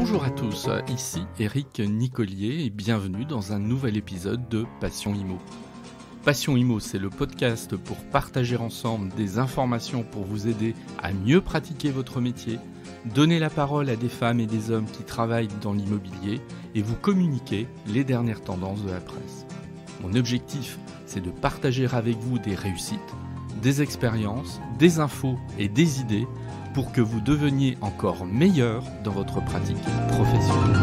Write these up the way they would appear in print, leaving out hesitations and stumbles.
Bonjour à tous, ici Eric Nicolier et bienvenue dans un nouvel épisode de Passion Immo. Passion Immo, c'est le podcast pour partager ensemble des informations pour vous aider à mieux pratiquer votre métier, donner la parole à des femmes et des hommes qui travaillent dans l'immobilier et vous communiquer les dernières tendances de la presse. Mon objectif, c'est de partager avec vous des réussites, des expériences, des infos et des idées pour que vous deveniez encore meilleur dans votre pratique professionnelle.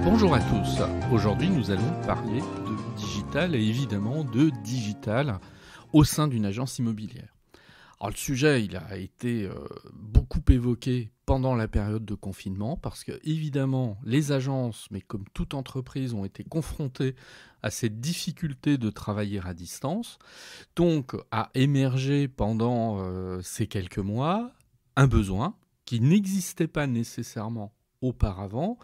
Bonjour à tous, aujourd'hui nous allons parler de digital et évidemment de digital au sein d'une agence immobilière. Alors le sujet il a été beaucoup évoqué pendant la période de confinement parce que évidemment les agences, mais comme toute entreprise, ont été confrontées à cette difficulté de travailler à distance. Donc a émergé pendant ces quelques mois un besoin qui n'existait pas nécessairement auparavant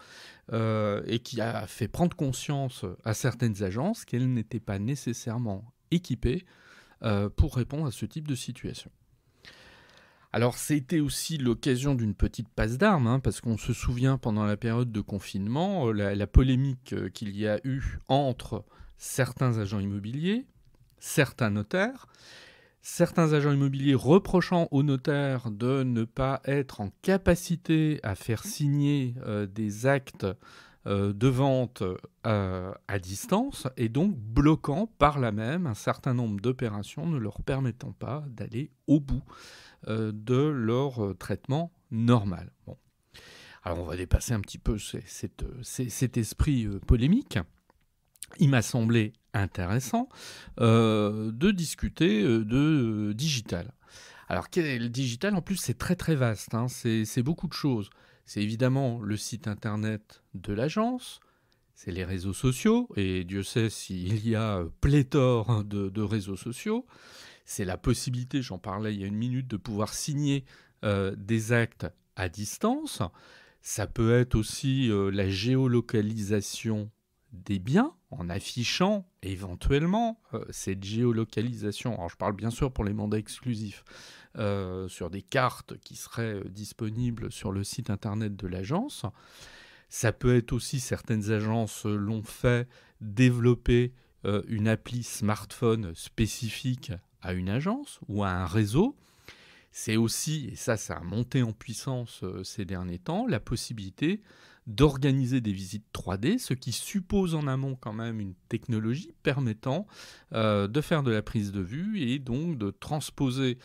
et qui a fait prendre conscience à certaines agences qu'elles n'étaient pas nécessairement équipées pour répondre à ce type de situation. Alors c'était aussi l'occasion d'une petite passe d'armes, parce qu'on se souvient pendant la période de confinement, la polémique qu'il y a eu entre certains agents immobiliers, certains notaires, certains agents immobiliers reprochant aux notaires de ne pas être en capacité à faire signer des actes de vente à distance et donc bloquant par là même un certain nombre d'opérations ne leur permettant pas d'aller au bout de leur traitement normal. Bon. Alors on va dépasser un petit peu cet esprit polémique. Il m'a semblé intéressant de discuter de digital. Alors, quel est le digital ? En plus, c'est très très vaste, c'est beaucoup de choses. C'est évidemment le site internet de l'agence, c'est les réseaux sociaux, et Dieu sait s'il y a pléthore de réseaux sociaux. C'est la possibilité, j'en parlais il y a une minute, de pouvoir signer des actes à distance. Ça peut être aussi la géolocalisation des biens, en affichant éventuellement cette géolocalisation. Alors je parle bien sûr pour les mandats exclusifs, sur des cartes qui seraient disponibles sur le site internet de l'agence. Ça peut être aussi, certaines agences l'ont fait, développer une appli smartphone spécifique à une agence ou à un réseau. C'est aussi, et ça a monté en puissance ces derniers temps, la possibilité d'organiser des visites 3D, ce qui suppose en amont quand même une technologie permettant de faire de la prise de vue et donc de transposer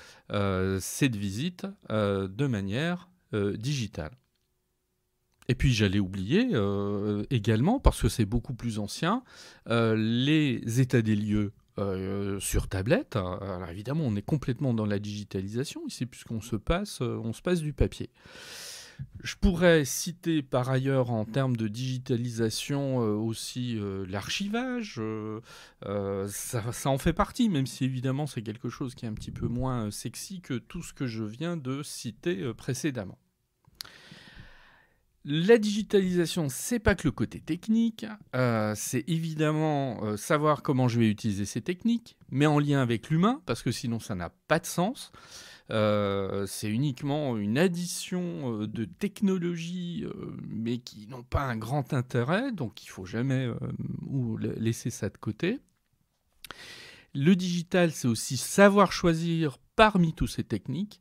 cette visite de manière digitale. Et puis j'allais oublier également, parce que c'est beaucoup plus ancien, les états des lieux sur tablette. Alors évidemment, on est complètement dans la digitalisation ici, puisqu'on se passe du papier. Je pourrais citer par ailleurs en termes de digitalisation aussi l'archivage. Ça en fait partie, même si évidemment c'est quelque chose qui est un petit peu moins sexy que tout ce que je viens de citer précédemment. La digitalisation, c'est pas que le côté technique, c'est évidemment savoir comment je vais utiliser ces techniques, mais en lien avec l'humain, parce que sinon ça n'a pas de sens. C'est uniquement une addition de technologies, mais qui n'ont pas un grand intérêt, donc il ne faut jamais laisser ça de côté. Le digital, c'est aussi savoir choisir parmi toutes ces techniques.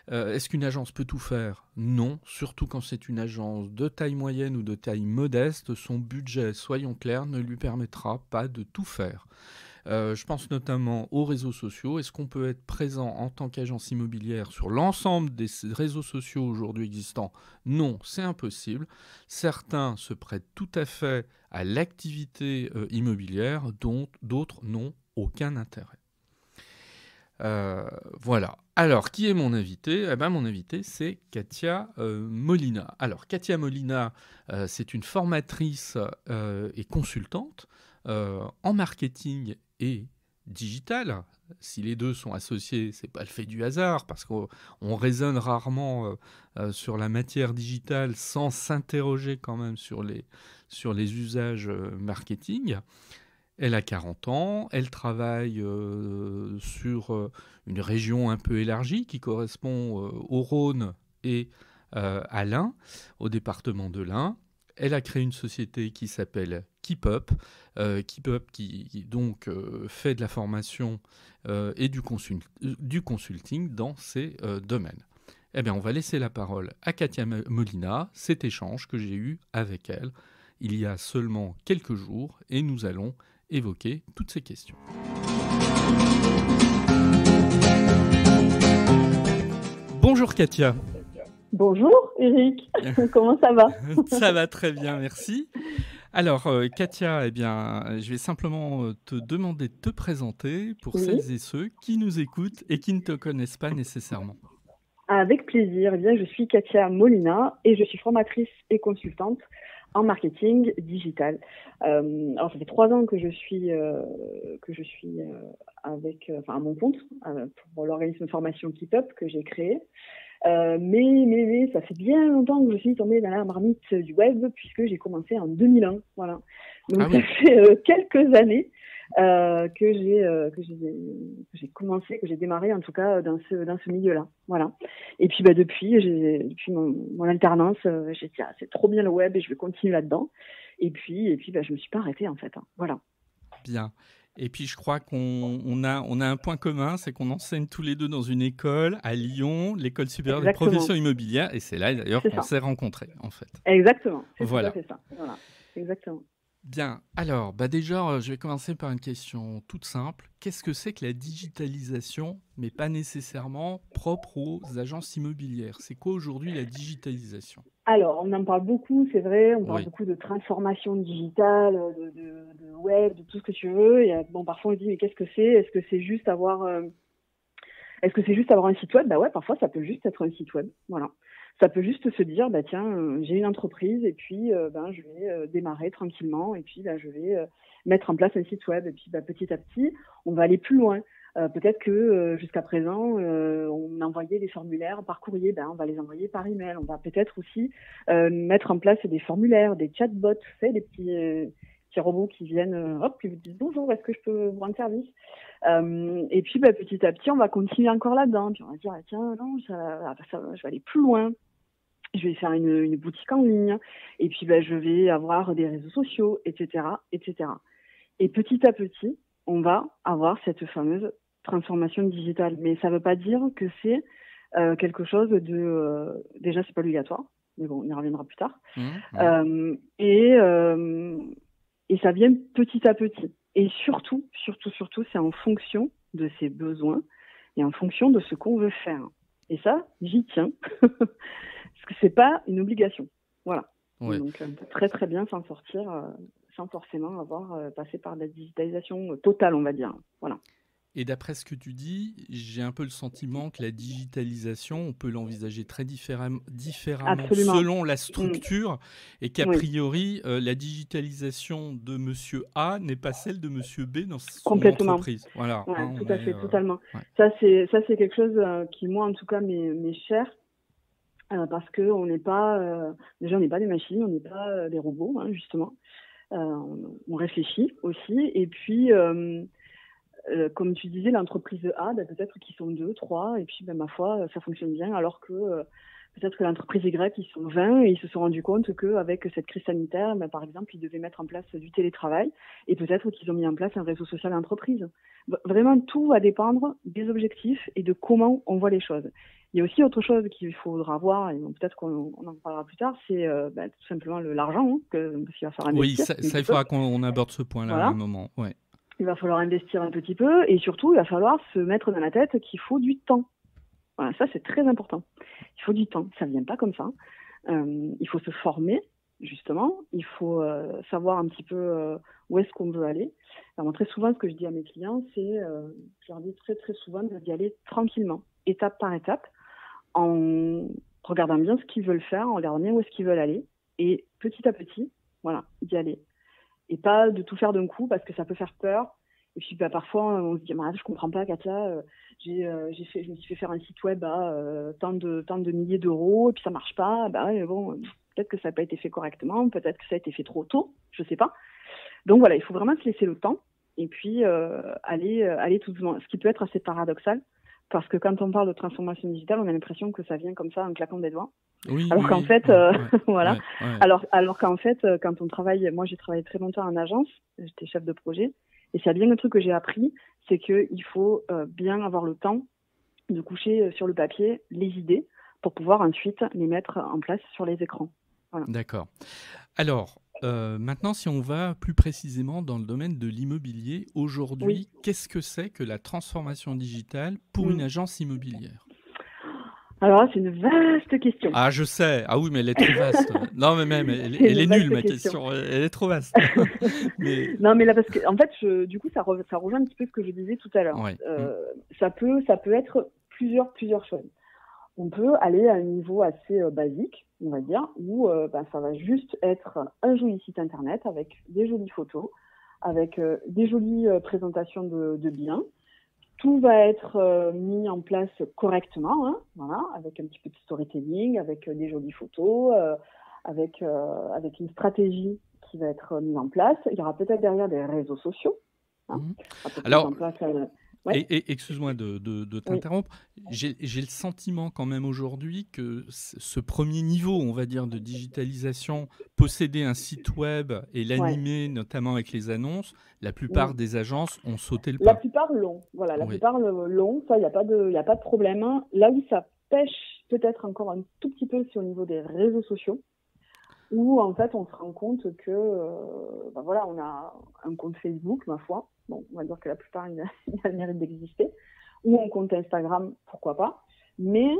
Est-ce qu'une agence peut tout faire ? Non, surtout quand c'est une agence de taille moyenne ou de taille modeste, son budget, soyons clairs, ne lui permettra pas de tout faire. Je pense notamment aux réseaux sociaux. Est-ce qu'on peut être présent en tant qu'agence immobilière sur l'ensemble des réseaux sociaux aujourd'hui existants ? Non, c'est impossible. Certains se prêtent tout à fait à l'activité immobilière, dont d'autres n'ont aucun intérêt. Voilà. Alors, qui est mon invité ? Mon invité, c'est Katia Molina. Alors, Katia Molina, c'est une formatrice et consultante en marketing et digital. Si les deux sont associés, c'est pas le fait du hasard, parce qu'on raisonne rarement sur la matière digitale sans s'interroger quand même sur les usages marketing. Elle a 40 ans, elle travaille sur une région un peu élargie qui correspond au Rhône et à l'Ain, au département de l'Ain. Elle a créé une société qui s'appelle KeepUp, KeepUp qui donc fait de la formation et du consulting dans ces domaines. Eh bien, on va laisser la parole à Katia Molina, cet échange que j'ai eu avec elle il y a seulement quelques jours, et nous allons évoquer toutes ces questions. Bonjour Katia. Bonjour Eric, comment ça va? Ça va très bien, merci. Alors Katia, eh bien, je vais simplement te demander de te présenter pour celles et ceux qui nous écoutent et qui ne te connaissent pas nécessairement. Avec plaisir. Eh bien, je suis Katia Molina et je suis formatrice et consultante en marketing digital. Alors, ça fait 3 ans que je suis avec, à mon compte pour l'organisme de formation KeepUp que j'ai créé. Mais ça fait bien longtemps que je suis tombée dans la marmite du web puisque j'ai commencé en 2001. Voilà. Donc ça fait quelques années que j'ai commencé, que j'ai démarré en tout cas dans ce milieu-là. Voilà. Et puis depuis mon alternance, j'ai dit c'est trop bien le web et je vais continuer là-dedans. Et puis je me suis pas arrêtée en fait. Voilà. Bien. Et puis je crois qu'on a un point commun, c'est qu'on enseigne tous les deux dans une école à Lyon, l'école supérieure des professions immobilières, et c'est là d'ailleurs qu'on s'est rencontrés en fait. Exactement. Voilà. C'est ça. Voilà. Exactement. Bien. Alors, déjà, je vais commencer par une question toute simple. Qu'est-ce que c'est que la digitalisation, mais pas nécessairement propre aux agences immobilières? C'est quoi aujourd'hui la digitalisation? Alors, on en parle beaucoup, c'est vrai. On parle beaucoup de transformation digitale, de web, de tout ce que tu veux. Et parfois on se dit mais qu'est-ce que c'est? Est-ce que c'est juste avoir un site web? Bah ouais, parfois ça peut juste être un site web. Voilà. Ça peut juste se dire, tiens, j'ai une entreprise et puis je vais démarrer tranquillement et puis je vais mettre en place un site web. Et puis petit à petit, on va aller plus loin. Peut-être que jusqu'à présent, on envoyait des formulaires par courrier, on va les envoyer par email. On va peut-être aussi mettre en place des formulaires, des chatbots, des petits robots qui viennent, qui vous disent bonjour, est-ce que je peux vous rendre service? Et puis petit à petit, on va continuer encore là-dedans. Puis on va dire tiens, non, je vais aller plus loin. Je vais faire une boutique en ligne. Et puis je vais avoir des réseaux sociaux, etc., etc. Et petit à petit, on va avoir cette fameuse transformation digitale. Mais ça ne veut pas dire que c'est quelque chose de... déjà, c'est pas obligatoire. Mais bon, on y reviendra plus tard. Et ça vient petit à petit. Et surtout, c'est en fonction de ses besoins et en fonction de ce qu'on veut faire. Et ça, j'y tiens. Parce que c'est pas une obligation. Voilà. Ouais. Donc, on peut très, très bien s'en sortir sans forcément avoir passé par la digitalisation totale, on va dire. Voilà. Et d'après ce que tu dis, j'ai un peu le sentiment que la digitalisation, on peut l'envisager très différemment selon la structure et qu'a priori, la digitalisation de Monsieur A n'est pas celle de Monsieur B dans son entreprise. Voilà. Ouais, tout à fait, totalement. Ouais. Ça, c'est quelque chose qui, moi, en tout cas, m'est cher. Parce que on n'est pas déjà on n'est pas des machines, on n'est pas des robots, justement. On réfléchit aussi. Et puis, comme tu disais, l'entreprise A, peut-être qu'ils sont 2, 3, et puis ma foi, ça fonctionne bien, alors que peut-être que l'entreprise Y, ils sont 20, et ils se sont rendus compte qu'avec cette crise sanitaire, par exemple, ils devaient mettre en place du télétravail, et peut-être qu'ils ont mis en place un réseau social d'entreprise. Vraiment, tout va dépendre des objectifs et de comment on voit les choses. Il y a aussi autre chose qu'il faudra voir, et peut-être qu'on en parlera plus tard, c'est tout simplement l'argent, parce qu'il va falloir investir. Oui, ça il faudra qu'on aborde ce point-là à un moment. Ouais. Il va falloir investir un petit peu, et surtout, il va falloir se mettre dans la tête qu'il faut du temps. Voilà, ça, c'est très important. Il faut du temps, ça ne vient pas comme ça. Il faut se former, justement. Il faut savoir un petit peu où est-ce qu'on veut aller. Alors, très souvent, ce que je dis à mes clients, c'est, je leur dis très, très souvent d'y aller tranquillement, étape par étape, en regardant bien ce qu'ils veulent faire, en regardant bien où est-ce qu'ils veulent aller, et petit à petit, voilà, d'y aller. Et pas de tout faire d'un coup, parce que ça peut faire peur, Et puis parfois, on se dit, je comprends pas, Katia, je me suis fait faire un site web à tant de milliers d'euros, et puis ça marche pas. Bah ouais, mais bon, peut-être que ça n'a pas été fait correctement, peut-être que ça a été fait trop tôt, je sais pas. Donc voilà, il faut vraiment se laisser le temps, et puis aller tout doucement. Ce qui peut être assez paradoxal, parce que quand on parle de transformation digitale, on a l'impression que ça vient comme ça, en claquant des doigts. Oui, Alors qu'en oui, fait, voilà. ouais, ouais. Alors qu'en fait, quand on travaille, moi j'ai travaillé très longtemps en agence, j'étais chef de projet, et c'est bien le truc que j'ai appris, c'est qu'il faut bien avoir le temps de coucher sur le papier les idées pour pouvoir ensuite les mettre en place sur les écrans. Voilà. D'accord. Alors, maintenant, si on va plus précisément dans le domaine de l'immobilier, aujourd'hui, qu'est-ce que c'est que la transformation digitale pour une agence immobilière ? Alors là, c'est une vaste question. Ah, je sais. Ah oui, mais elle est trop vaste. Non, mais même, elle est nulle, ma question. Elle est trop vaste. Non, mais là, parce que, en fait, du coup, ça rejoint un petit peu ce que je disais tout à l'heure. Ouais. Ça peut être plusieurs choses. On peut aller à un niveau assez basique, on va dire, où ça va juste être un joli site internet avec des jolies photos, avec des jolies présentations de biens. Tout va être mis en place correctement, hein, voilà, avec un petit peu de storytelling, avec des jolies photos, avec une stratégie qui va être mise en place. Il y aura peut-être derrière des réseaux sociaux. Hein, Alors, et excuse-moi de t'interrompre, j'ai le sentiment quand même aujourd'hui que ce premier niveau, on va dire, de digitalisation, posséder un site web et l'animer, notamment avec les annonces, la plupart des agences ont sauté le pas. La plupart l'ont, voilà, la plupart l'ont, ça, il n'y a pas de problème. Hein. Là où ça pêche peut-être encore un tout petit peu, c'est au niveau des réseaux sociaux, où en fait on se rend compte que, voilà, on a un compte Facebook, ma foi, bon, on va dire que la plupart il a le mérite d'exister, ou un compte Instagram, pourquoi pas, mais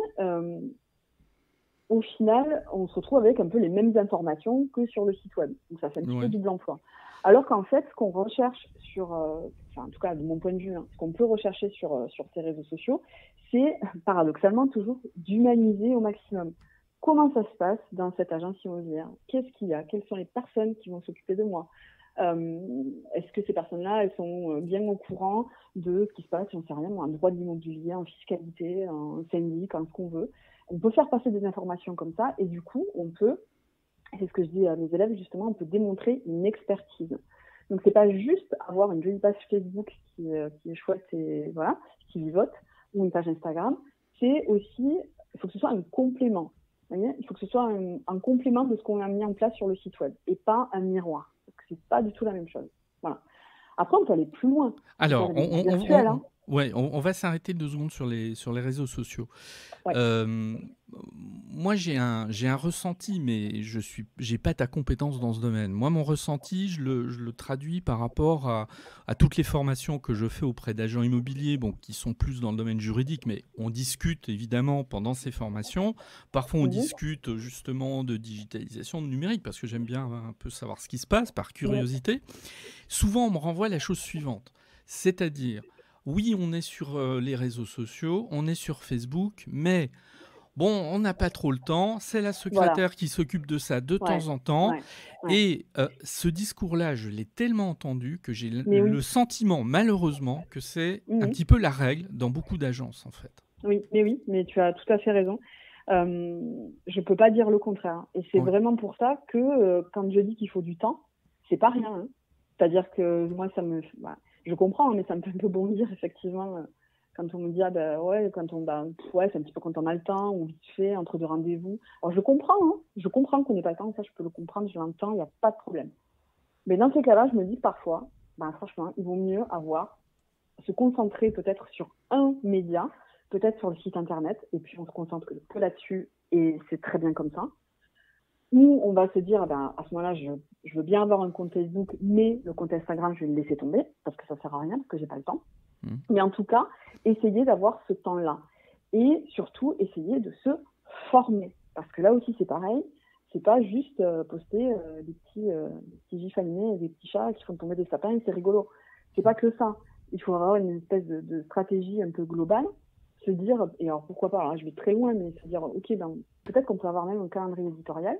au final, on se retrouve avec un peu les mêmes informations que sur le site web. Donc ça fait un petit peu double emploi. Alors qu'en fait, ce qu'on recherche en tout cas de mon point de vue, hein, ce qu'on peut rechercher sur ces réseaux sociaux, c'est paradoxalement toujours d'humaniser au maximum. Comment ça se passe dans cette agence immobilière ? Qu'est-ce qu'il y a ? Quelles sont les personnes qui vont s'occuper de moi ? Est-ce que ces personnes-là, elles sont bien au courant de ce qui se passe, j'en sais rien, en droit de l'immobilier, en fiscalité, en syndic, en ce qu'on veut ? On peut faire passer des informations comme ça et du coup, on peut, c'est ce que je dis à mes élèves justement, on peut démontrer une expertise. Donc, c'est pas juste avoir une jolie page Facebook qui est chouette et voilà, qui vivote, ou une page Instagram. C'est aussi, il faut que ce soit un complément. Vous voyez, il faut que ce soit un complément de ce qu'on a mis en place sur le site web et pas un miroir. Parce que c'est pas du tout la même chose. Voilà. Après, on peut aller plus loin. Alors, on va s'arrêter 2 secondes sur les réseaux sociaux. Ouais. Moi, j'ai un ressenti, mais j'ai pas ta compétence dans ce domaine. Moi, mon ressenti, je le traduis par rapport à toutes les formations que je fais auprès d'agents immobiliers, qui sont plus dans le domaine juridique, mais on discute évidemment pendant ces formations. Parfois, on discute justement de digitalisation, de numérique, parce que j'aime bien un peu savoir ce qui se passe, par curiosité. Souvent, on me renvoie la chose suivante, c'est-à-dire, oui, on est sur les réseaux sociaux, on est sur Facebook, mais bon, on n'a pas trop le temps, c'est la secrétaire qui s'occupe de ça de temps en temps. Et ce discours-là, je l'ai tellement entendu que j'ai le sentiment, malheureusement, que c'est un petit peu la règle dans beaucoup d'agences, en fait. Oui, mais tu as tout à fait raison. Je ne peux pas dire le contraire. Et c'est vraiment pour ça que quand je dis qu'il faut du temps, c'est pas rien. Hein. C'est-à-dire que moi, je comprends, mais ça me fait un peu bondir, effectivement, quand on me dit, c'est un petit peu quand on a le temps, ou vite fait, entre 2 rendez-vous. Alors, je comprends qu'on n'ait pas le temps, ça, je peux le comprendre, je l'entends, il n'y a pas de problème. Mais dans ces cas-là, je me dis parfois, franchement, il vaut mieux se concentrer peut-être sur un média, peut-être sur le site internet, et puis on se concentre que là-dessus, et c'est très bien comme ça. Ou on va se dire, à ce moment-là, je veux bien avoir un compte Facebook, mais le compte Instagram, je vais le laisser tomber, parce que ça ne sert à rien, parce que j'ai pas le temps. Mais en tout cas, essayer d'avoir ce temps-là. Et surtout, essayer de se former. Parce que là aussi, c'est pareil. C'est pas juste poster des petits gifs animés, des petits chats qui font tomber des sapins, et c'est rigolo. C'est pas que ça. Il faut avoir une espèce de stratégie un peu globale. Se dire, et alors pourquoi pas, alors je vais très loin, mais se dire, ok, peut-être qu'on peut avoir même un calendrier éditorial.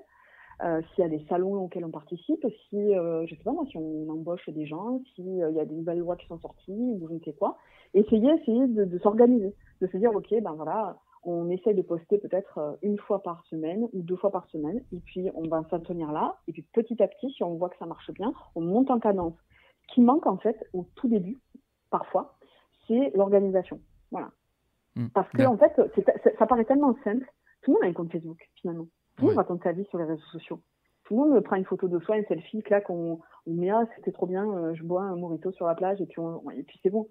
s'il y a des salons auxquels on participe, si, je sais pas moi, si on embauche des gens, s'il y a des nouvelles lois qui sont sorties, ou je ne sais quoi. Essayer de s'organiser, de se dire, OK, ben voilà, on essaye de poster peut-être une fois par semaine ou 2 fois par semaine, et puis on va s'en tenir là, et puis petit à petit, si on voit que ça marche bien, on monte en cadence. Ce qui manque en fait au tout début, parfois, c'est l'organisation. Voilà. Parce que en fait, ça paraît tellement simple. Tout le monde a un compte Facebook, finalement. Tout le monde raconte sa vie sur les réseaux sociaux. Tout le monde prend une photo de soi, une selfie, clac, on met, ah, c'était trop bien, je bois un mojito sur la plage, et puis c'est bon.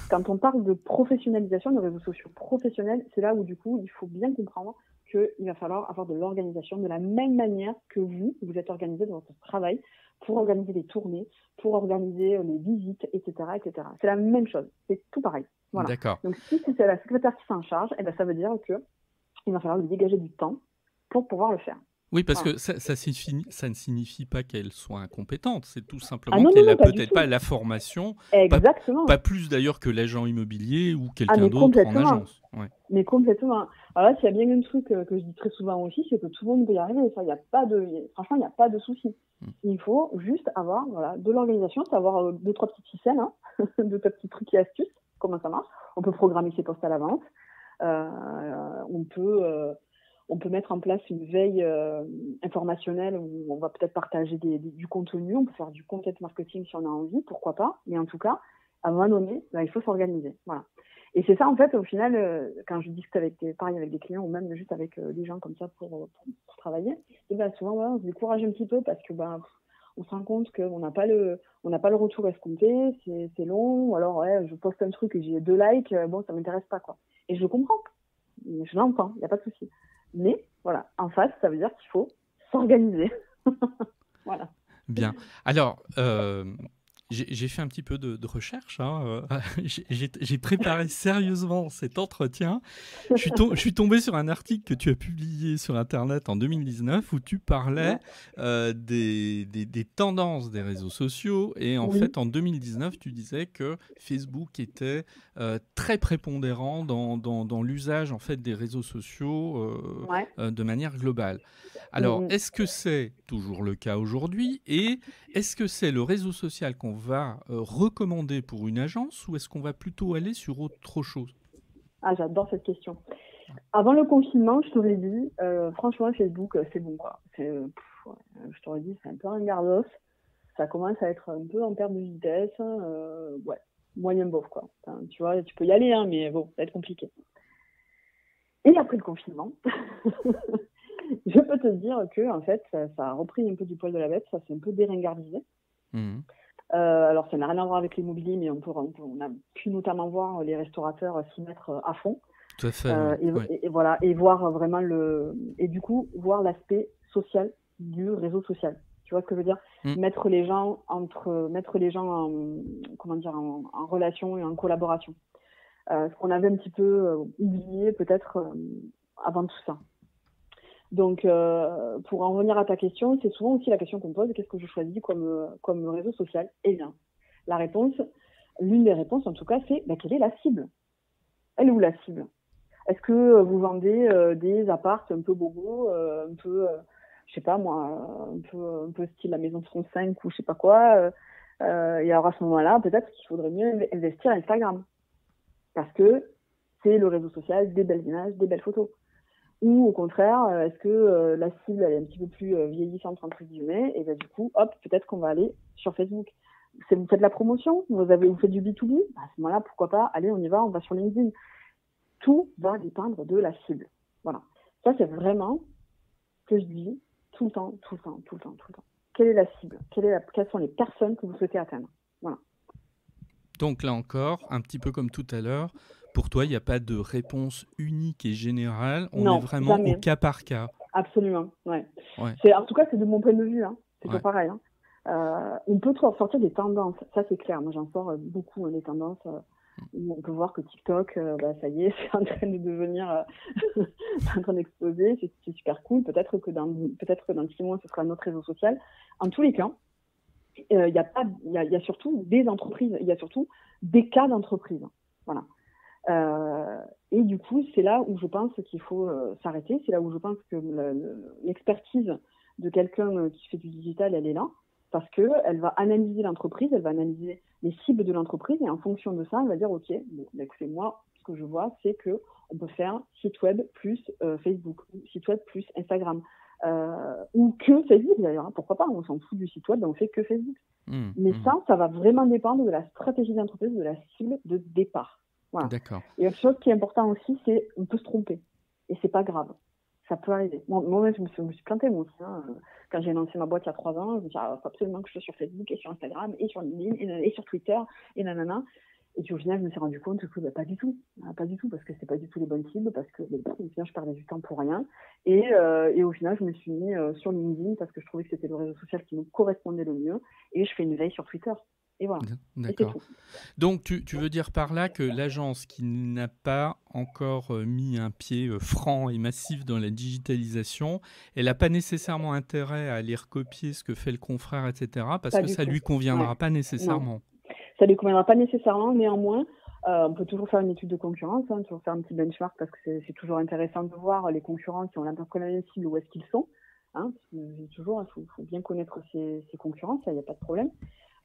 Quand on parle de professionnalisation des réseaux sociaux professionnels, c'est là où du coup, il faut bien comprendre qu'il va falloir avoir de l'organisation de la même manière que vous êtes organisé dans votre travail pour organiser les tournées, pour organiser les visites, etc., etc. C'est la même chose, c'est tout pareil. Voilà. D'accord. Donc si c'est la secrétaire qui s'en charge, eh ben, ça veut dire qu'il va falloir lui dégager du temps pour pouvoir le faire. Oui, parce que ça ne signifie pas qu'elle soit incompétente, c'est tout simplement qu'elle n'a peut-être pas la formation, exactement. Pas plus d'ailleurs que l'agent immobilier ou quelqu'un d'autre en agence. Ouais. Mais complètement. Alors là, s'il y a bien un truc que je dis très souvent aussi, c'est que tout le monde peut y arriver. Ça, franchement, il n'y a pas de souci. Il faut juste avoir de l'organisation, savoir 2-3 petites ficelles, 2-3 petits trucs et astuces, comment ça marche. On peut programmer ses postes à l'avance. On peut mettre en place une veille informationnelle où on va peut-être partager du contenu, on peut faire du content marketing si on a envie, pourquoi pas. Mais en tout cas, à un moment donné, il faut s'organiser. Voilà. Et c'est ça, en fait, au final, quand je discute pareil avec des clients ou même juste avec des gens comme ça pour travailler, et ben souvent, on se décourage un petit peu parce que on se rend compte qu'on n'a pas le retour escompté, c'est long, ou alors je poste un truc et j'ai 2 likes, bon, ça m'intéresse pas, quoi. Et je le comprends, je l'entends, il n'y a pas de souci. Mais voilà, en face, ça veut dire qu'il faut s'organiser. Voilà. Bien. Alors, j'ai fait un petit peu de recherche. J'ai préparé sérieusement cet entretien. Je suis tombé sur un article que tu as publié sur Internet en 2019 où tu parlais des tendances des réseaux sociaux. Et en fait, en 2019, tu disais que Facebook était très prépondérant dans l'usage en fait, des réseaux sociaux de manière globale. Alors, est-ce que c'est toujours le cas aujourd'hui et est-ce que c'est le réseau social qu'on va recommander pour une agence ou est-ce qu'on va plutôt aller sur autre chose? Ah, j'adore cette question. Avant le confinement, je t'aurais dit, franchement, Facebook, c'est bon, quoi. Je t'aurais dit, c'est un peu un gardos. Ça commence à être un peu en perte de vitesse. Moyen bof, quoi. Enfin, tu vois, tu peux y aller, mais bon, ça va être compliqué. Et après le confinement, je peux te dire que en fait, ça a repris un peu du poil de la bête, ça s'est un peu déringardisé. Alors, ça n'a rien à voir avec l'immobilier, mais on a pu notamment voir les restaurateurs s'y mettre à fond. Tout à fait. Et voir vraiment et du coup, voir l'aspect social du réseau social. Tu vois ce que je veux dire? Mettre les gens en relation et en collaboration. Ce qu'on avait un petit peu oublié peut-être avant tout ça. Donc, pour en revenir à ta question, c'est souvent aussi la question qu'on me pose, qu'est-ce que je choisis comme réseau social? Eh bien, l'une des réponses en tout cas, c'est quelle est la cible? Elle est où la cible? Est-ce que vous vendez des apparts un peu bobos, un peu, je sais pas moi, un peu style la maison de France 5 ou je sais pas quoi, et alors à ce moment-là, peut-être qu'il faudrait mieux investir Instagram. Parce que c'est le réseau social des belles images, des belles photos. Ou au contraire, est-ce que la cible elle est un petit peu plus vieillissante entre guillemets, et du coup, hop, peut-être qu'on va aller sur Facebook. Vous faites de la promotion, vous faites du B2B, à ce moment-là, pourquoi pas, allez, on y va, on va sur LinkedIn. Tout va dépendre de la cible. Voilà. Ça, c'est vraiment ce que je dis tout le temps. Quelle est la cible? Quelles sont les personnes que vous souhaitez atteindre? Voilà. Donc là encore, un petit peu comme tout à l'heure, pour toi, il n'y a pas de réponse unique et générale. On est vraiment jamais. Au cas par cas. Absolument, ouais. En tout cas, c'est de mon point de vue. C'est pas pareil. On peut sortir des tendances. Ça, c'est clair. Moi, j'en sors beaucoup des tendances où on peut voir que TikTok, ça y est, c'est en train de devenir, c'est en train d'exploser. C'est super cool. Peut-être que dans 6 mois, ce sera un autre réseau social. En tous les cas, il y a surtout des entreprises. Il y a surtout des cas d'entreprises. Voilà. Et du coup, c'est là où je pense qu'il faut s'arrêter. C'est là où je pense que l'expertise de quelqu'un qui fait du digital, elle est là, parce qu'elle va analyser l'entreprise, elle va analyser les cibles de l'entreprise, et en fonction de ça, elle va dire, OK, bon, écoutez, moi, ce que je vois, c'est qu'on peut faire site web plus Facebook, site web plus Instagram, ou que Facebook d'ailleurs, hein, pourquoi pas, on s'en fout du site web, on fait que Facebook. Mais ça va vraiment dépendre de la stratégie d'entreprise, de la cible de départ. Voilà. D'accord. Et autre chose qui est important aussi, c'est on peut se tromper. Et c'est pas grave. Ça peut arriver. Moi-même, je me suis plantée, moi aussi. Hein. Quand j'ai lancé ma boîte il y a 3 ans, je me suis dit, faut absolument que je sois sur Facebook et sur Instagram et sur LinkedIn et sur Twitter et nanana. Et puis au final, je me suis rendu compte que pas du tout. Pas du tout, parce que c'est pas du tout les bonnes cibles, parce que au final, je perdais du temps pour rien. Et au final, je me suis mis sur LinkedIn parce que je trouvais que c'était le réseau social qui me correspondait le mieux. Et je fais une veille sur Twitter. Et voilà. D'accord. Donc, tu veux dire par là que l'agence qui n'a pas encore mis un pied franc et massif dans la digitalisation, elle n'a pas nécessairement intérêt à aller recopier ce que fait le confrère, etc., parce que ça ne lui conviendra pas nécessairement. Non. Ça ne lui conviendra pas nécessairement, néanmoins, on peut toujours faire une étude de concurrence, hein, toujours faire un petit benchmark, parce que c'est toujours intéressant de voir les concurrents qui ont la même cible, où est-ce qu'ils sont. Hein, toujours, il faut bien connaître ses concurrents, ça, il n'y a pas de problème.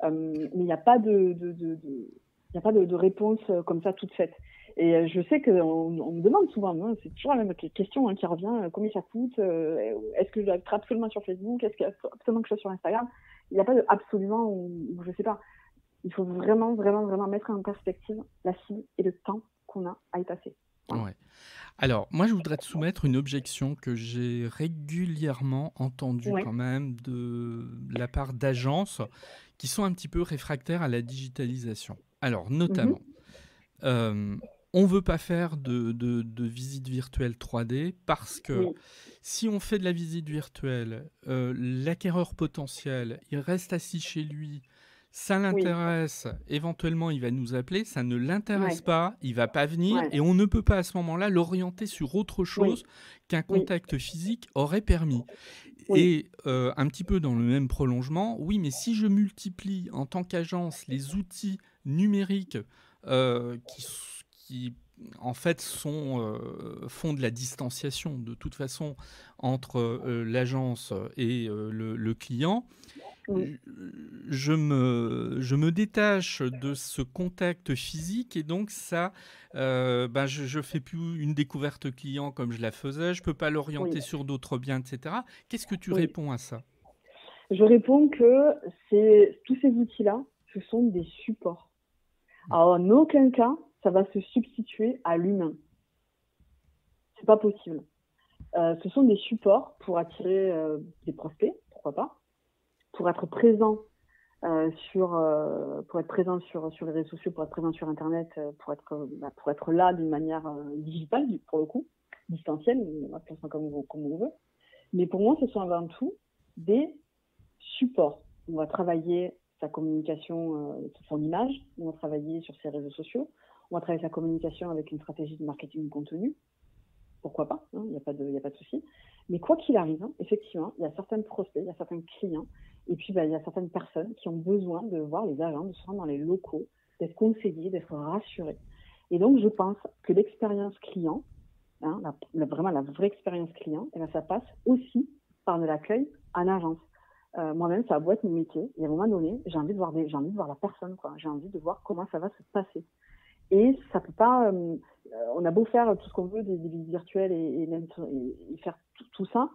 Mais il n'y a pas de réponse comme ça toute faite. Et je sais qu'on me demande souvent, hein, c'est toujours la même question qui revient, combien ça coûte, est-ce que je dois être absolument sur Facebook, est-ce qu'il faut absolument que je sois sur Instagram? Il n'y a pas de absolument, ou je ne sais pas. Il faut vraiment, vraiment, vraiment mettre en perspective la cible et le temps qu'on a à y passer. Voilà. Ouais. Alors, moi, je voudrais te soumettre une objection que j'ai régulièrement entendue quand même de la part d'agences qui sont un petit peu réfractaires à la digitalisation. Alors, notamment, on ne veut pas faire de visite virtuelle 3D parce que si on fait de la visite virtuelle, l'acquéreur potentiel, il reste assis chez lui, ça l'intéresse, éventuellement il va nous appeler, ça ne l'intéresse pas, il ne va pas venir et on ne peut pas à ce moment-là l'orienter sur autre chose qu'un contact physique aurait permis. Et un petit peu dans le même prolongement, oui, mais si je multiplie en tant qu'agence les outils numériques qui en fait font de la distanciation de toute façon entre l'agence et le client, je me détache de ce contact physique et donc ça, je fais plus une découverte client comme je la faisais, je peux pas l'orienter sur d'autres biens, etc. Qu'est-ce que tu réponds à ça? Je réponds que tous ces outils-là, ce sont des supports. Alors, en aucun cas, ça va se substituer à l'humain. C'est pas possible. Ce sont des supports pour attirer des prospects, pourquoi pas, pour être présent sur les réseaux sociaux, pour être présent sur Internet, pour être là d'une manière digitale, pour le coup, distancielle, on va faire ça comme on veut. Mais pour moi, ce sont avant tout des supports. On va travailler sa communication sur son image, on va travailler sur ses réseaux sociaux, on va travailler sa communication avec une stratégie de marketing de contenu. Pourquoi pas, il n'y a pas de souci. Mais quoi qu'il arrive, effectivement, il y a certains prospects, il y a certains clients, et puis il y a certaines personnes qui ont besoin de voir les agents, de se rendre dans les locaux, d'être conseillés, d'être rassurés. Et donc, je pense que l'expérience client, vraiment la vraie expérience client, ça passe aussi par de l'accueil en agence. Moi-même, ça a beau être mon métier, et à un moment donné, j'ai envie de voir la personne, quoi. J'ai envie de voir comment ça va se passer. Et ça peut pas. On a beau faire tout ce qu'on veut, des visites virtuelles et faire tout ça.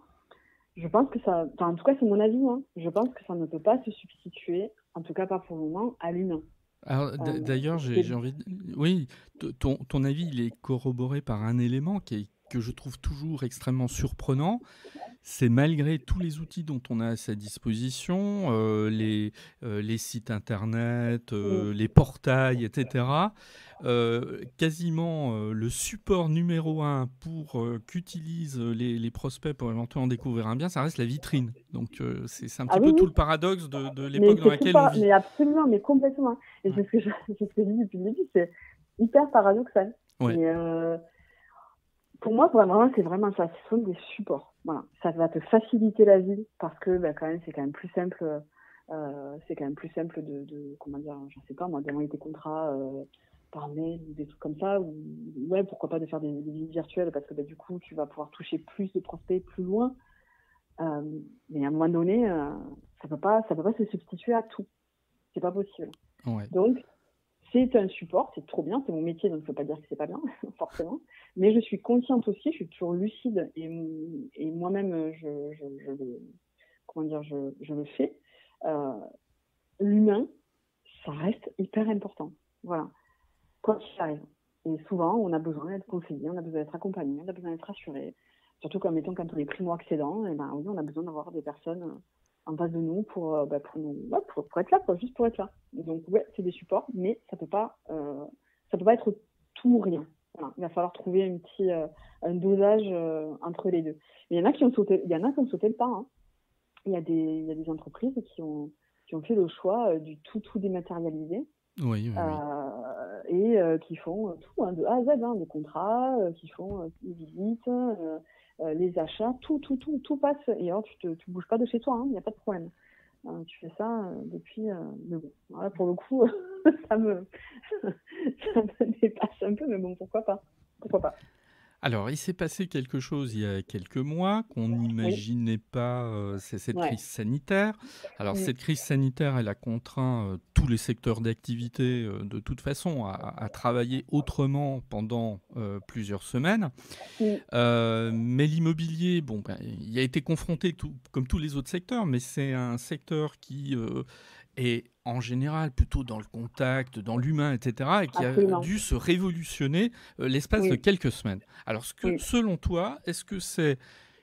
Je pense que ça. En tout cas, c'est mon avis. Hein. Je pense que ça ne peut pas se substituer, en tout cas pas pour le moment, à l'humain. Alors, d'ailleurs, j'ai envie de... Oui, ton avis, il est corroboré par un élément que je trouve toujours extrêmement surprenant. C'est malgré tous les outils dont on a à sa disposition, les sites internet, les portails, etc., quasiment le support numéro 1 pour qu'utilisent les prospects pour éventuellement découvrir un bien, ça reste la vitrine. Donc c'est un petit peu tout le paradoxe de l'époque dans laquelle on vit. Mais absolument, mais complètement. Et c'est ce que je dis depuis le début, c'est hyper paradoxal. Ouais. Mais, pour moi, vraiment, c'est vraiment ça. Ce sont des supports. Voilà. Ça va te faciliter la vie parce que, quand même, c'est quand même plus simple. C'est quand même plus simple de comment dire, je sais pas moi, d'envoyer tes contrats par mail ou des trucs comme ça. Ou pourquoi pas de faire des visites virtuelles parce que du coup, tu vas pouvoir toucher plus de prospects plus loin. Mais à un moment donné, ça peut pas se substituer à tout. C'est pas possible. Ouais. Donc, c'est un support, c'est trop bien, c'est mon métier, donc je ne veux pas dire que c'est pas bien, forcément. Mais je suis consciente aussi, je suis toujours lucide et moi-même, je le fais. L'humain, ça reste hyper important. Voilà. Quoi qu'il arrive. Et souvent, on a besoin d'être conseillé, on a besoin d'être accompagné, on a besoin d'être rassuré. Surtout quand on est primo-accédant, et ben oui, on a besoin d'avoir des personnes en face de nous pour être là, quoi, juste pour être là. Donc ouais, c'est des supports, mais ça peut pas être tout ou rien. Voilà. Il va falloir trouver un dosage entre les deux. Mais il y en a qui ont sauté le pas. Hein. Il y a des entreprises qui ont fait le choix du tout dématérialisé. Oui. Et qui font tout, hein, de A à Z, hein, des contrats, qui font les visites, les achats, tout passe. Et alors, tu bouges pas de chez toi, il n'y a pas de problème. Tu fais ça depuis... mais bon, voilà, pour le coup, ça me dépasse un peu, mais bon, pourquoi pas. Alors, il s'est passé quelque chose il y a quelques mois qu'on n'imaginait pas, c'est cette crise sanitaire. Alors, cette crise sanitaire, elle a contraint tous les secteurs d'activité, de toute façon, à travailler autrement pendant plusieurs semaines. Mais l'immobilier, il a été confronté, comme tous les autres secteurs, mais c'est un secteur qui est en général plutôt dans le contact, dans l'humain, etc., et qui a dû se révolutionner l'espace de quelques semaines. Alors, selon toi, est-ce que c'est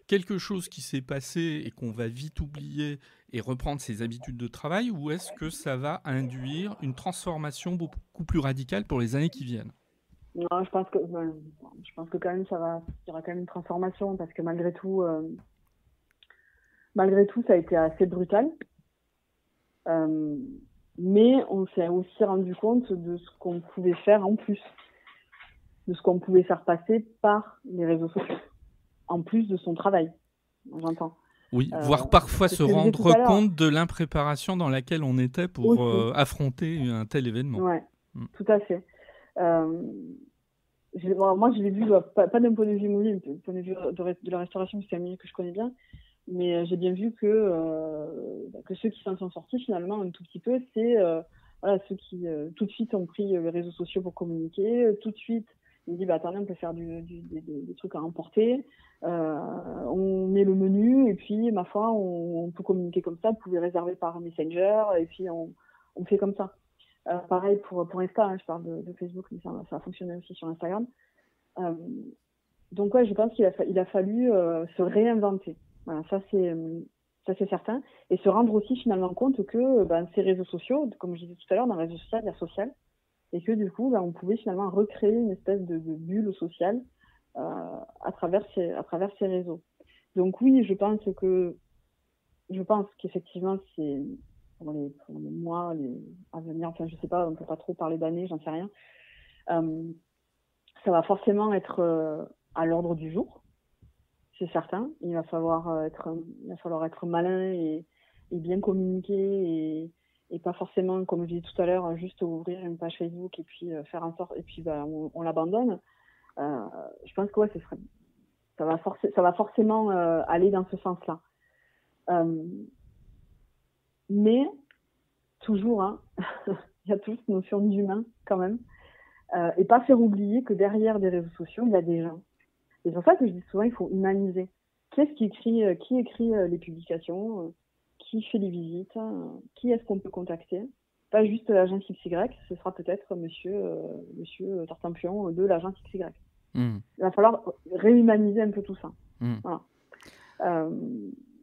quelque chose qui s'est passé et qu'on va vite oublier et reprendre ses habitudes de travail, ou est-ce que ça va induire une transformation beaucoup plus radicale pour les années qui viennent ? Non, je pense que quand même il y aura quand même une transformation, parce que malgré tout, ça a été assez brutal. Mais on s'est aussi rendu compte de ce qu'on pouvait faire en plus, de ce qu'on pouvait faire passer par les réseaux sociaux, en plus de son travail, j'entends. Oui, voire parfois se rendre compte de l'impréparation dans laquelle on était pour affronter un tel événement. Oui, tout à fait. Moi, je l'ai vu, pas d'un point de vue immobilier, mais d'un point de vue de la restauration, c'est un milieu que je connais bien. Mais j'ai bien vu que ceux qui s'en sont sortis finalement un tout petit peu, c'est ceux qui tout de suite ont pris les réseaux sociaux pour communiquer, tout de suite ils me disent attendez, on peut faire des trucs à emporter, on met le menu et puis ma foi on peut communiquer comme ça, vous pouvez réserver par Messenger et puis on fait comme ça. Pareil pour Insta, hein, je parle de Facebook, mais ça a fonctionné aussi sur Instagram. Donc ouais, je pense qu'il a fallu se réinventer. Voilà, ça c'est certain. Et se rendre aussi finalement compte que ces réseaux sociaux, comme je disais tout à l'heure, dans les réseaux sociaux, il y a social. Et que du coup, on pouvait finalement recréer une espèce de bulle sociale à travers ces réseaux. Donc oui, je pense qu'effectivement, c'est pour les mois à venir, enfin je sais pas, on peut pas trop parler d'années, j'en sais rien. Ça va forcément être à l'ordre du jour. C'est certain, il va falloir être malin et bien communiquer et pas forcément, comme je disais tout à l'heure, juste ouvrir une page Facebook et puis faire en sorte, et puis on l'abandonne. Je pense que ça va forcément aller dans ce sens-là. Mais toujours, hein, il y a toujours cette notion d'humain quand même, et pas faire oublier que derrière des réseaux sociaux, il y a des gens. C'est pour ça que je dis souvent, il faut humaniser. Qui écrit les publications, qui fait les visites, qui est-ce qu'on peut contacter. Pas juste l'agence XY, ce sera peut-être monsieur Tartampion de l'agence XY. Il va falloir réhumaniser un peu tout ça. Voilà.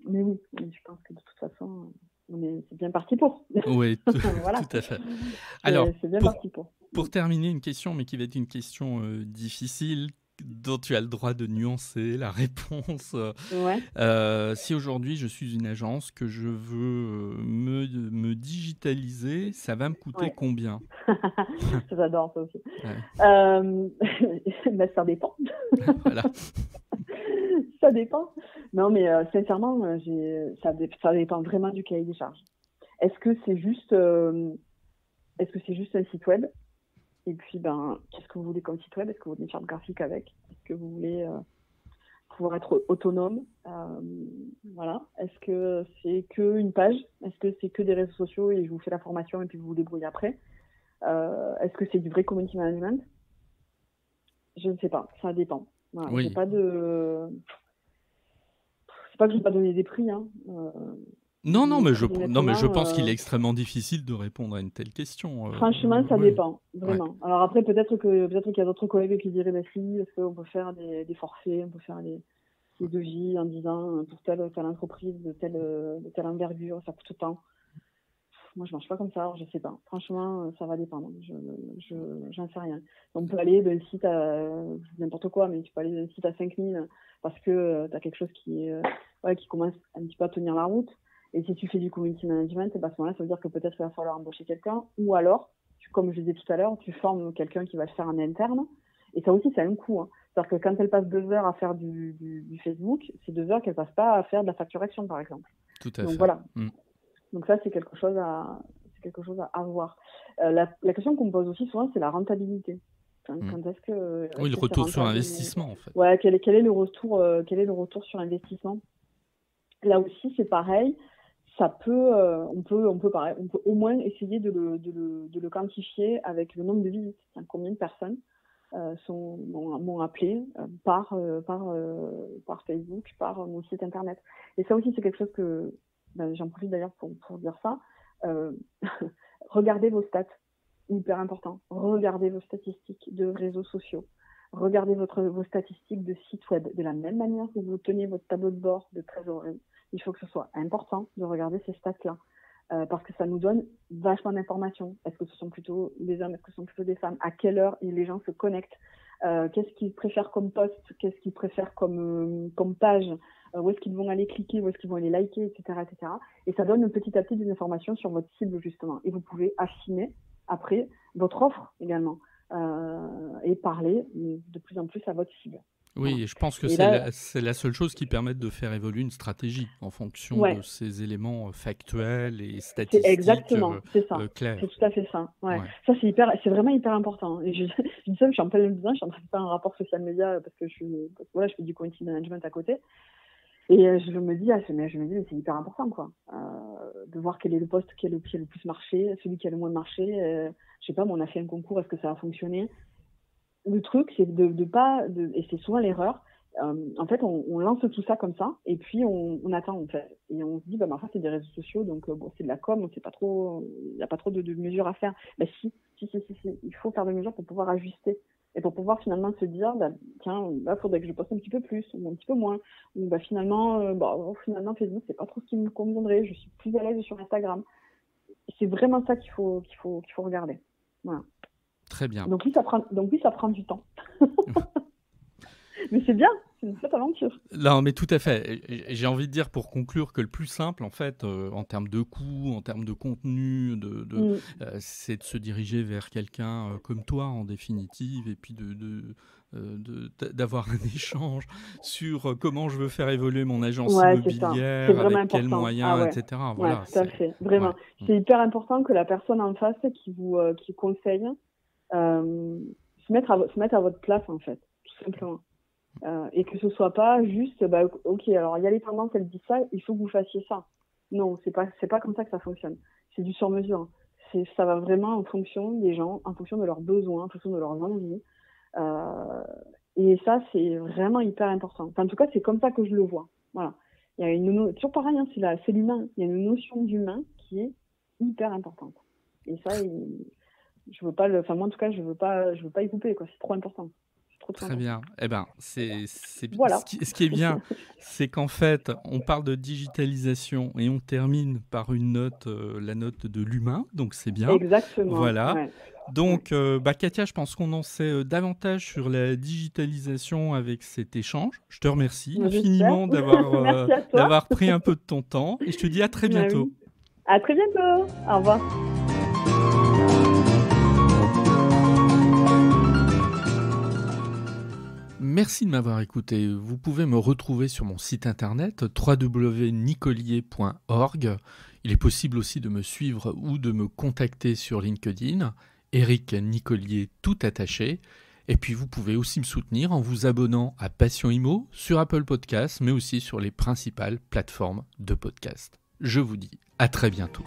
Mais oui, je pense que de toute façon, c'est bien parti pour. Oui, voilà. Tout à fait. Alors, c'est bien parti pour. Pour terminer, une question, mais qui va être une question difficile, dont tu as le droit de nuancer la réponse. Si aujourd'hui je suis une agence, que je veux me digitaliser, ça va me coûter combien ? J'adore ça aussi. Ça dépend. Voilà. Ça dépend. Non, mais sincèrement, ça dépend vraiment du cahier des charges. Est-ce que c'est juste un site web ? Et puis, qu'est-ce que vous voulez comme site web ? Est-ce que vous voulez une charte graphique avec ? Est-ce que vous voulez pouvoir être autonome. Voilà. Est-ce que c'est qu'une page? Est-ce que c'est que des réseaux sociaux et je vous fais la formation et puis vous vous débrouillez après? Est-ce que c'est du vrai community management? Je ne sais pas, ça dépend. Voilà. Oui. J'ai pas de... C'est pas que je ne vais pas donner des prix. Hein. Non, mais je pense qu'il est extrêmement difficile de répondre à une telle question. Franchement, ça dépend, vraiment. Ouais. Alors après, peut-être qu'il y a d'autres collègues qui diraient, si, est-ce qu'on peut faire des forfaits, on peut faire des devis en disant pour telle entreprise de telle envergure, ça coûte tant. Moi, je marche pas comme ça, alors je sais pas. Franchement, ça va dépendre. J'en sais rien. On peut aller d'un site à n'importe quoi, mais tu peux aller d'un site à 5000 parce que tu as quelque chose qui commence un petit peu à tenir la route. Et si tu fais du community management, à ce moment-là, ça veut dire que peut-être il va falloir embaucher quelqu'un. Ou alors, comme je disais tout à l'heure, tu formes quelqu'un qui va le faire en interne. Et ça aussi, c'est un coût. Hein. C'est-à-dire que quand elle passe 2 heures à faire du Facebook, c'est 2 heures qu'elle passe pas à faire de la facturation, par exemple. Tout à fait. Donc voilà. Donc ça, c'est quelque chose à voir. La question qu'on me pose aussi souvent, c'est la rentabilité. Quand est-ce que oui, le retour sur investissement, en fait. Ouais, quel est le retour sur investissement? Là aussi, c'est pareil. Ça peut, on peut au moins essayer de le quantifier avec le nombre de visites. Combien de personnes m'ont appelé par Facebook, par mon site internet. Et ça aussi, c'est quelque chose que j'en profite d'ailleurs pour dire ça. Regardez vos stats, hyper important. Regardez vos statistiques de réseaux sociaux. Regardez vos statistiques de site web. De la même manière que vous tenez votre tableau de bord de trésorerie, il faut que ce soit important de regarder ces stats-là. Parce que ça nous donne vachement d'informations. Est-ce que ce sont plutôt des hommes, est-ce que ce sont plutôt des femmes? À quelle heure les gens se connectent? Qu'est-ce qu'ils préfèrent comme post? Qu'est-ce qu'ils préfèrent comme page? Où est-ce qu'ils vont aller cliquer? Où est-ce qu'ils vont aller liker, etc., etc. Et ça donne petit à petit des informations sur votre cible, justement. Et vous pouvez affiner, après, votre offre également. Et parler de plus en plus à votre cible. Oui, et je pense que c'est la seule chose qui permette de faire évoluer une stratégie en fonction de ces éléments factuels et statistiques. C'est exactement, c'est ça. Clairs. C'est tout à fait ça. Ouais. Ça, c'est vraiment hyper important. Et je dis ça, je suis en plein dedans, je suis en train de faire un rapport social média parce que je fais du community management à côté. Et je me dis, mais c'est hyper important, quoi. De voir quel est le poste qui a le plus marché, celui qui a le moins marché. Je sais pas, mais on a fait un concours, est-ce que ça a fonctionné? Le truc, c'est et c'est souvent l'erreur. En fait, on lance tout ça comme ça, et puis on attend, en fait. Et on se dit, en fait, c'est des réseaux sociaux, donc c'est de la com, on sait pas trop, il n'y a pas trop de mesures à faire. Si, il faut faire des mesures pour pouvoir ajuster. Et pour pouvoir finalement se dire, tiens, là, faudrait que je poste un petit peu plus, ou un petit peu moins. Ou finalement, Facebook, c'est pas trop ce qui me conviendrait, je suis plus à l'aise sur Instagram. C'est vraiment ça qu'il faut regarder. Voilà. Très bien. Donc oui, ça prend du temps. Mais c'est bien, c'est une chouette aventure. Non, mais tout à fait. J'ai envie de dire pour conclure que le plus simple, en fait, en termes de coût, en termes de contenu, c'est de se diriger vers quelqu'un comme toi, en définitive, et puis d'avoir un échange sur comment je veux faire évoluer mon agence immobilière, avec quels moyens, etc. Voilà, tout à fait, vraiment. C'est hyper important que la personne en face qui conseille se mette à votre place, en fait, tout simplement. Et que ce soit pas juste, ok, alors il y a les tendances, elles disent ça, il faut que vous fassiez ça. Non, c'est pas comme ça que ça fonctionne. C'est du sur-mesure. Ça va vraiment en fonction des gens, en fonction de leurs besoins, en fonction de leurs envies. Et ça, c'est vraiment hyper important. Enfin, en tout cas, c'est comme ça que je le vois. Voilà. Il y a toujours pareil, hein, c'est l'humain. Il y a une notion d'humain qui est hyper importante. Et ça, je veux pas moi en tout cas, je veux pas y couper, quoi. C'est trop important. Très bien. Eh ben, voilà. Ce qui est bien, c'est qu'en fait, on parle de digitalisation et on termine par la note de l'humain, donc c'est bien. Exactement. Voilà. Ouais. Donc, Katia, je pense qu'on en sait davantage sur la digitalisation avec cet échange. Je te remercie infiniment d'avoir pris un peu de ton temps et je te dis à très bientôt. Oui. À très bientôt. Au revoir. Merci de m'avoir écouté. Vous pouvez me retrouver sur mon site internet www.nicolier.org. Il est possible aussi de me suivre ou de me contacter sur LinkedIn. Éric Nicolier tout attaché. Et puis vous pouvez aussi me soutenir en vous abonnant à Passion Immo sur Apple Podcasts, mais aussi sur les principales plateformes de podcast. Je vous dis à très bientôt.